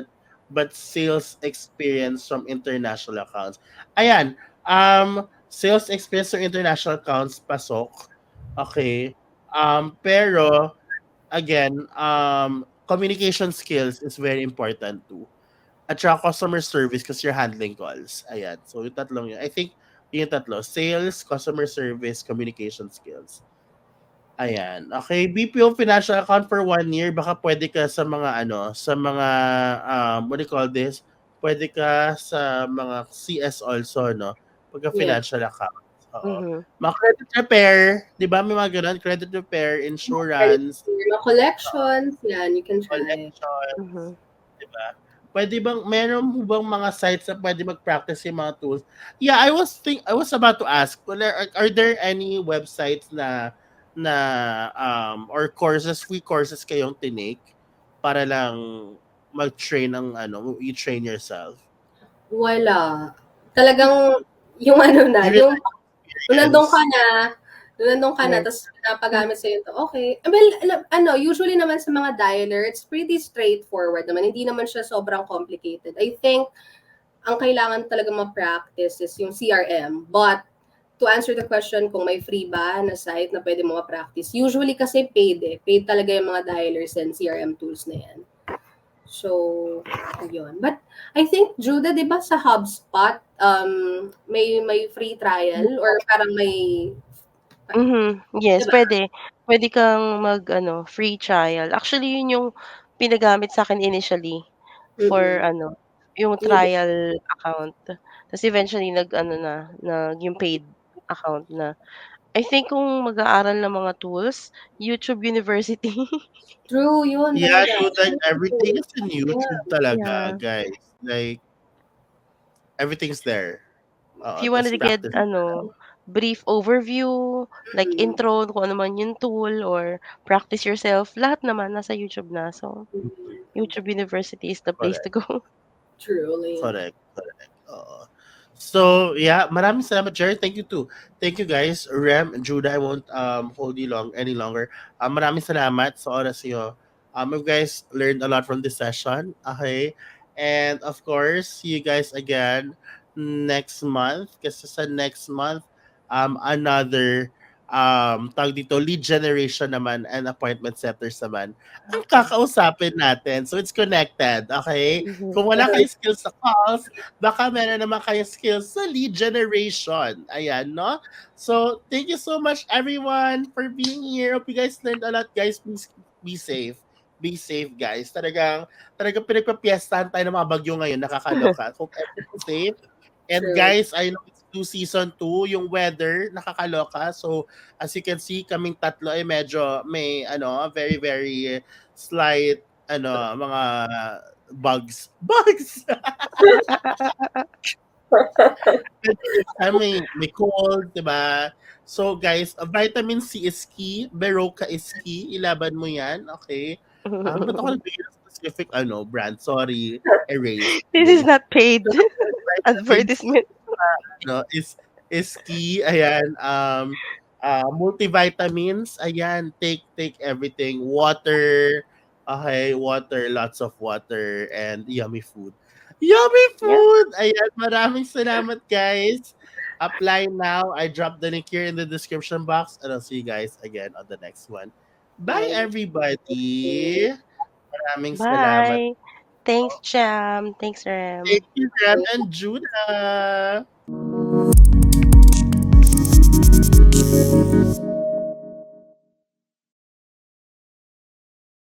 but sales experience from international accounts? Ayan, sales experience from international accounts, pasok. Okay. Pero, again, communication skills is very important too. At saka customer service because you're handling calls. Ayan. So, yung tatlong yun. I think yung tatlo. Sales, customer service, communication skills. Ayan. Okay, BPO financial account for 1 year. Baka pwede ka sa mga sa mga, what do you call this? Pwede ka sa mga CS also, no? Pagka Yeah. financial account. Oo. Mhm. Mga credit repair, di ba? May mga ganun. Credit repair, Credit insurance, bureau collections, yan, you can try. collections, Mhm. di ba? Pwede bang meron mo bang mga sites na pwede mag-practice yung mga tools? Yeah, I was about to ask, are there any websites or courses, free courses kayong tinake para lang mag-train ng you train yourself? Wala. Talagang yung ano na, You really yung nung nandun ka experience. na, nung nandun ka na, Yes. tapos pinapagamit sa'yo ito, okay. Well, usually naman sa mga dialer, it's pretty straightforward naman. Hindi naman siya sobrang complicated. I think, ang kailangan talaga ma-practice is yung CRM. But, to answer the question kung may free ba na site na pwede mo ma-practice, usually kasi paid eh. Paid talaga yung mga dialers and CRM tools na yan. So, yun. But, I think, Judah, di ba sa HubSpot, may free trial or parang may, Mhm. di Yes, ba? puwede kang free trial. Actually, yun yung pinagamit sa'kin initially for Mm-mm. yung Yung, trial account. Tas eventually yung paid account na. I think kung mag-aaral ng mga tools, YouTube University. true, yun Yeah, talaga. you like everything is in Yeah. YouTube talaga, Yeah. guys. Like everything's there. If you Tapos wanted to get practice. brief overview, like Mm. intro kung ano man yung tool or practice yourself, lahat naman nasa YouTube na. So, YouTube University is the place to Correct. go. Truly. Correct, correct. Oo. So, yeah, maraming salamat, Jerry. Thank you too. Thank you guys, Rem and Judah. I won't hold you any longer. Maraming salamat sa oras niyo. You guys learned a lot from this session. Okay. And of course, see you guys again next month. Kasi sa next month, another tawag dito, lead generation naman and appointment setters naman ang Okay. kakausapin natin. So it's connected, okay? Mhm. Kung wala kayong skills sa calls, baka meron naman kayong skills sa lead generation. Ayan, no? So, thank you so much, everyone, for being here. Hope you guys learned a lot, guys. Please be safe. Be safe, guys. Talagang pinagpapiestahan tayo ng mga bagyo ngayon. Nakakaloka. Hope everyone's safe. And True. guys, I know it's due season 2, yung weather, nakakaloka. So, as you can see, kaming tatlo ay medyo may, very, very slight, mga bugs. Bugs! May cold, di ba? So, guys, vitamin C is key. Berocca is key. Ilaban mo yan, okay? Ba't ako nagbigay ng specific, brand? Sorry, erase. This is Okay. not paid So, vitamin C advertisement. is key. Ayan, multivitamins. Ayan, take everything. Water. Okay, water, lots of water and yummy food. Yummy Yeah. food! Ayan, maraming salamat, guys. Apply now. I dropped the link here in the description box and I'll see you guys again on the next one. Bye, Bye. everybody. Maraming salamat. Bye. Thanks, Jam. Thank Thank Rem. you, Ram and Judah.